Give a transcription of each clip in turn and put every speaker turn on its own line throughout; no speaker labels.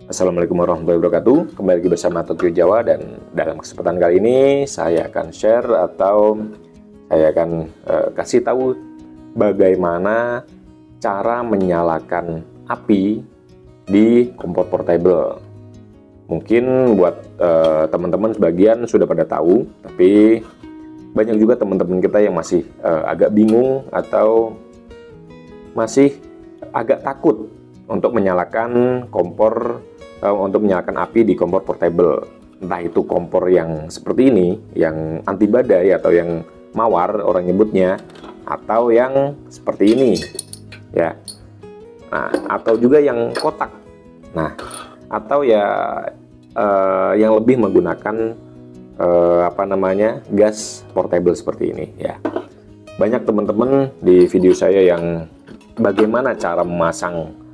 Assalamualaikum warahmatullahi wabarakatuh. Kembali lagi bersama Tokyo Jawa, dan dalam kesempatan kali ini saya akan share atau saya akan kasih tahu bagaimana cara menyalakan api di kompor portable. Mungkin buat teman-teman sebagian sudah pada tahu, tapi banyak juga teman-teman kita yang masih agak bingung atau masih agak takut untuk menyalakan kompor, untuk menyalakan api di kompor portable. Entah itu kompor yang seperti ini, yang anti badai atau yang mawar orang nyebutnya, atau yang seperti ini ya. Nah, atau juga yang kotak. Nah, atau ya yang lebih menggunakan gas portable seperti ini ya. Banyak teman-teman di video saya yang bagaimana cara memasang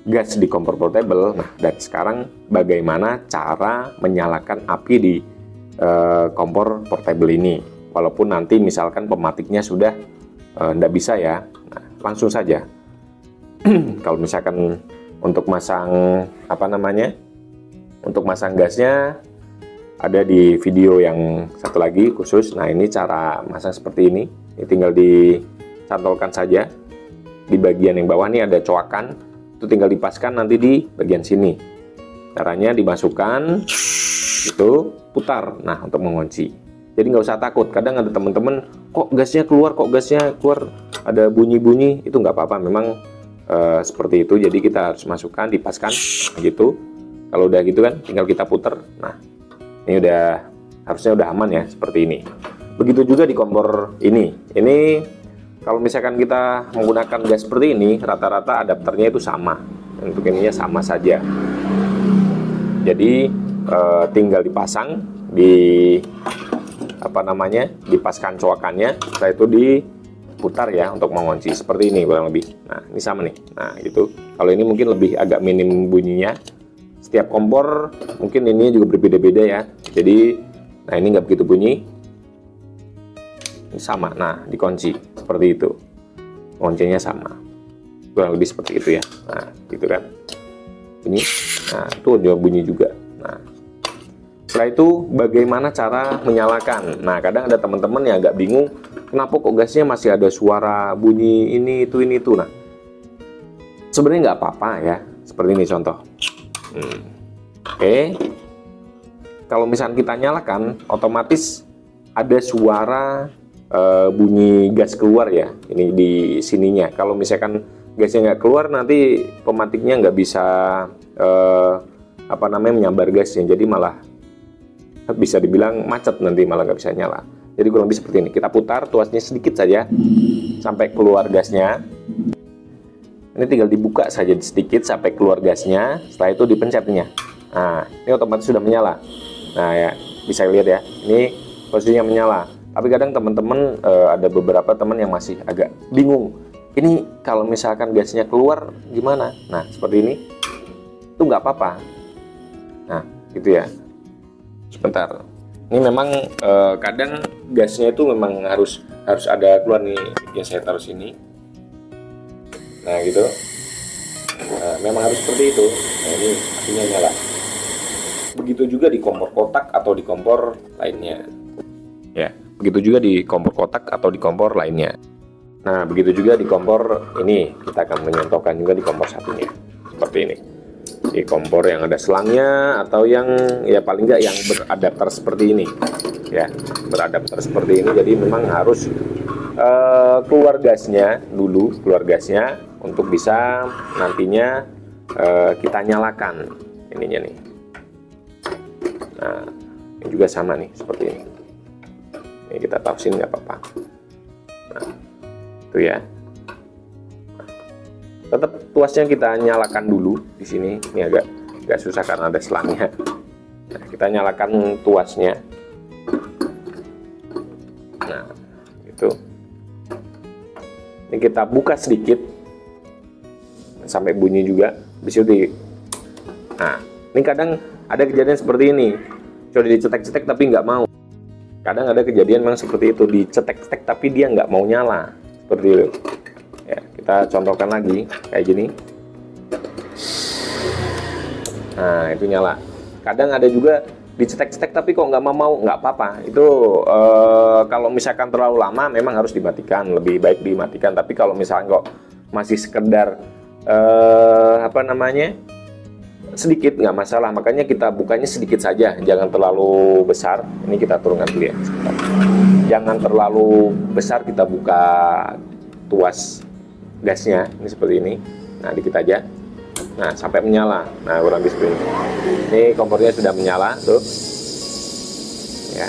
gas di kompor portable. Nah, dan sekarang bagaimana cara menyalakan api di kompor portable ini, walaupun nanti misalkan pematiknya sudah tidak bisa ya. Nah, langsung saja. Kalau misalkan untuk masang untuk masang gasnya ada di video yang satu lagi khusus. Nah, ini cara masang seperti ini. Ini tinggal dicantolkan saja di bagian yang bawah. Ini ada coakan, itu tinggal dipaskan nanti di bagian sini. Caranya dimasukkan, itu putar. Nah, untuk mengunci. Jadi nggak usah takut. Kadang ada teman-teman, kok gasnya keluar, ada bunyi-bunyi. Itu nggak apa-apa. Memang seperti itu. Jadi kita harus masukkan, dipaskan, gitu. Kalau udah gitu kan, tinggal kita putar. Nah, ini harusnya udah aman ya, seperti ini. Begitu juga di kompor ini. Ini kalau misalkan kita menggunakan gas seperti ini, rata-rata adapternya itu sama. Untuk ininya sama saja. Jadi tinggal dipasang, dipaskan coakannya, setelah itu diputar ya untuk mengunci seperti ini kurang lebih. Nah, ini sama nih. Nah, gitu. Kalau ini mungkin lebih agak minim bunyinya. Setiap kompor mungkin ini juga berbeda-beda ya. Jadi, nah ini nggak begitu bunyi. Ini sama. Nah, dikunci seperti itu. Kuncinya sama. Kurang lebih seperti itu ya. Nah, gitu kan. Bunyi. Nah, itu juga bunyi juga. Nah, setelah itu bagaimana cara menyalakan? Nah, kadang ada teman-teman yang agak bingung, kenapa kok gasnya masih ada suara bunyi ini itu. Nah, sebenarnya nggak apa-apa ya. Seperti ini contoh. Oke. Kalau misalnya kita nyalakan, otomatis ada suara bunyi gas keluar ya. Ini di sininya. Kalau misalkan gasnya nggak keluar, nanti pematiknya nggak bisa menyambar gasnya. Jadi malah bisa dibilang macet, nanti malah nggak bisa nyala. Jadi kurang lebih seperti ini. Kita putar tuasnya sedikit saja sampai keluar gasnya. Ini tinggal dibuka saja sedikit sampai keluar gasnya. Setelah itu dipencetnya. Nah, ini otomatis sudah menyala. Nah ya, bisa lihat ya. Ini posisinya menyala. Tapi kadang teman-teman ada beberapa teman yang masih agak bingung. Ini kalau misalkan gasnya keluar gimana? Nah, seperti ini. Itu nggak apa-apa. Nah, gitu ya. Sebentar. Ini memang kadang gasnya itu memang harus ada keluar nih. Ya, saya taruh sini. Nah, gitu. Nah, memang harus seperti itu. Nah, ini apinya nyala. Begitu juga di kompor kotak atau di kompor lainnya. Ya, begitu juga di kompor kotak atau di kompor lainnya. Nah, begitu juga di kompor ini. Kita akan menyontohkan juga di kompor satunya. Seperti ini. Di kompor yang ada selangnya atau yang ya paling nggak yang beradapter seperti ini. Ya, beradapter seperti ini. Jadi memang harus keluar gasnya dulu, untuk bisa nantinya kita nyalakan ininya nih. Nah, ini juga sama nih seperti ini. Ini kita taruh sini nggak apa-apa. Nah, itu ya. Tetap tuasnya kita nyalakan dulu di sini. Ini agak susah karena ada selangnya. Nah, kita nyalakan tuasnya. Nah, itu. Ini kita buka sedikit sampai bunyi juga. Bisa Nah, ini kadang ada kejadian seperti ini. Coba dicetek-cetek tapi nggak mau. Kadang ada kejadian memang seperti itu, dicetek-cetek tapi dia nggak mau nyala. Seperti itu. Ya, kita contohkan lagi kayak gini. Nah, itu nyala. Kadang ada juga dicetek-cetek tapi kok nggak mau, nggak apa-apa. Itu kalau misalkan terlalu lama memang harus dimatikan, lebih baik dimatikan. Tapi kalau misalkan kok masih sekedar apa namanya, sedikit, nggak masalah. Makanya kita bukanya sedikit saja, jangan terlalu besar. Ini kita turunkan dulu ya. Jangan terlalu besar kita buka tuas gasnya. Ini seperti ini. Nah, dikit aja. Nah, sampai menyala. Nah, kurang lebih seperti ini. Ini kompornya sudah menyala, tuh. Ya.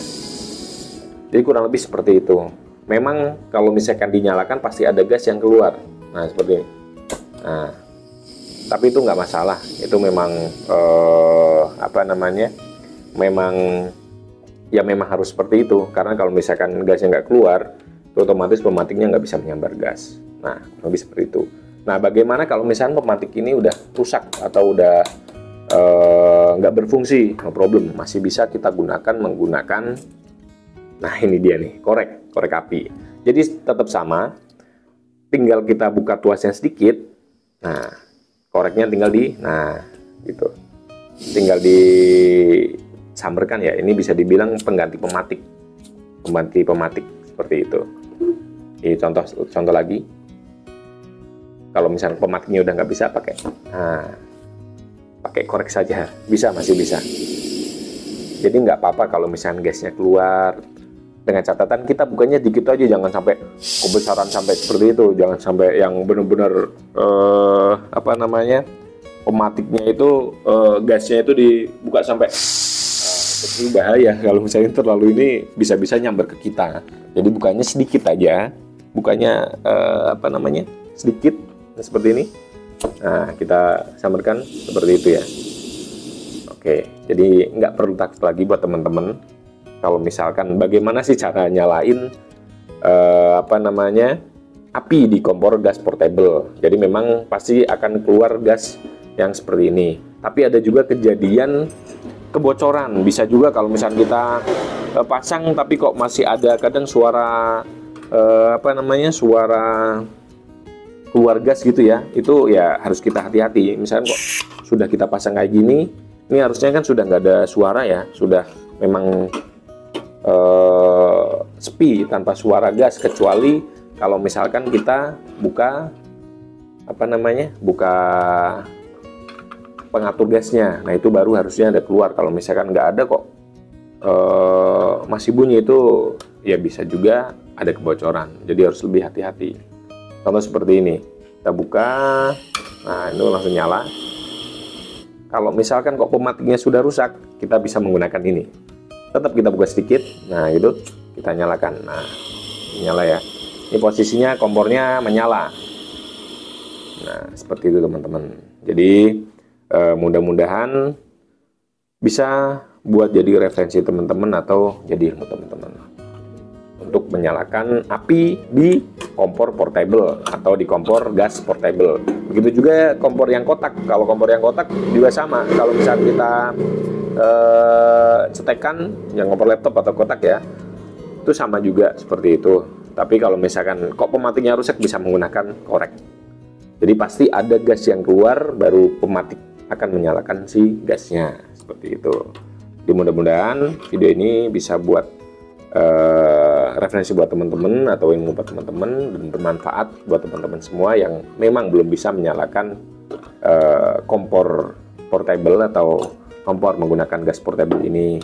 Jadi kurang lebih seperti itu. Memang kalau misalkan dinyalakan pasti ada gas yang keluar. Nah, seperti ini. Nah, tapi itu nggak masalah. Itu memang apa namanya? Memang ya memang harus seperti itu. Karena kalau misalkan gasnya nggak keluar, itu otomatis pematiknya nggak bisa menyambar gas. Nah, lebih seperti itu. Nah, bagaimana kalau misalnya pematik ini udah rusak atau udah nggak berfungsi? No problem, masih bisa kita gunakan menggunakan, nah ini dia nih, korek api. Jadi tetap sama, tinggal kita buka tuasnya sedikit. Nah, koreknya tinggal nah gitu, tinggal disamberkan ya. Ini bisa dibilang pengganti pematik seperti itu. Ini contoh lagi. Kalau misalnya pematiknya udah nggak bisa pakai korek saja, masih bisa. Jadi nggak apa-apa kalau misalnya gasnya keluar. Dengan catatan kita bukanya dikit aja, jangan sampai kebesaran sampai seperti itu, jangan sampai yang benar-benar apa namanya, pematiknya itu gasnya itu dibuka sampai itu bahaya. Kalau misalnya terlalu ini bisa-bisa nyambar ke kita. Jadi bukanya sedikit aja, bukanya apa namanya, sedikit. Seperti ini. Nah, kita sambarkan seperti itu ya. Oke, jadi nggak perlu takut lagi buat teman-teman. Kalau misalkan bagaimana sih cara nyalain apa namanya, api di kompor gas portable. Jadi memang pasti akan keluar gas yang seperti ini. Tapi ada juga kejadian kebocoran. Bisa juga kalau misalnya kita pasang tapi kok masih ada kadang suara apa namanya, suara keluar gas gitu ya. Itu ya harus kita hati-hati. Misalnya kok sudah kita pasang kayak gini, ini harusnya kan sudah nggak ada suara ya, sudah memang sepi tanpa suara gas, kecuali kalau misalkan kita buka apa namanya, buka pengatur gasnya. Nah, itu baru harusnya ada keluar. Kalau misalkan nggak ada kok masih bunyi, itu ya bisa juga ada kebocoran. Jadi harus lebih hati-hati. Contoh seperti ini, kita buka, nah itu langsung nyala. Kalau misalkan kok pematiknya sudah rusak, kita bisa menggunakan ini. Tetap kita buka sedikit, nah itu kita nyalakan. Nah, nyala ya. Ini posisinya kompornya menyala. Nah, seperti itu teman-teman. Jadi mudah-mudahan bisa buat jadi referensi teman-teman atau jadi ilmu teman-teman untuk menyalakan api di kompor portable atau di kompor gas portable. Begitu juga kompor yang kotak. Kalau kompor yang kotak juga sama. Kalau misalnya kita cetekan yang kompor laptop atau kotak ya, itu sama juga seperti itu. Tapi kalau misalkan kok pematiknya rusak, bisa menggunakan korek. Jadi pasti ada gas yang keluar, baru pematik akan menyalakan si gasnya. Seperti itu. Jadi mudah-mudahan video ini bisa buat referensi buat teman-teman atau ilmu buat teman-teman, dan bermanfaat buat teman-teman semua yang memang belum bisa menyalakan kompor portable atau kompor menggunakan gas portable ini.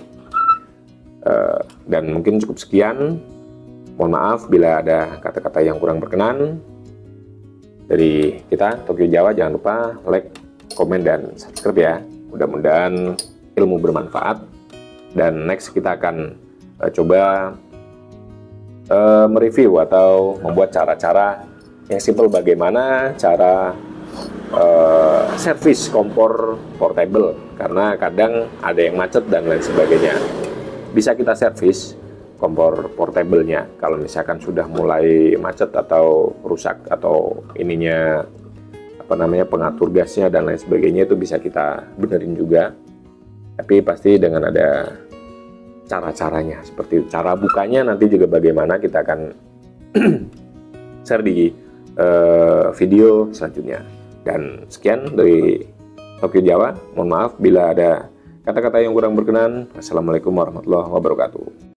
Dan mungkin cukup sekian. Mohon maaf bila ada kata-kata yang kurang berkenan dari kita, Tokyo Jawa. Jangan lupa like, komen, dan subscribe ya. Mudah-mudahan ilmu bermanfaat. Dan next kita akan coba mereview atau membuat cara-cara yang simple, bagaimana cara servis kompor portable, karena kadang ada yang macet dan lain sebagainya. Bisa kita servis kompor portable-nya kalau misalkan sudah mulai macet atau rusak atau ininya apa namanya, pengatur gasnya dan lain sebagainya, itu bisa kita benerin juga. Tapi pasti dengan ada cara-caranya, seperti cara bukanya nanti juga bagaimana, kita akan share di video selanjutnya. Dan sekian dari Tokyo Jawa. Mohon maaf bila ada kata-kata yang kurang berkenan. Assalamualaikum warahmatullahi wabarakatuh.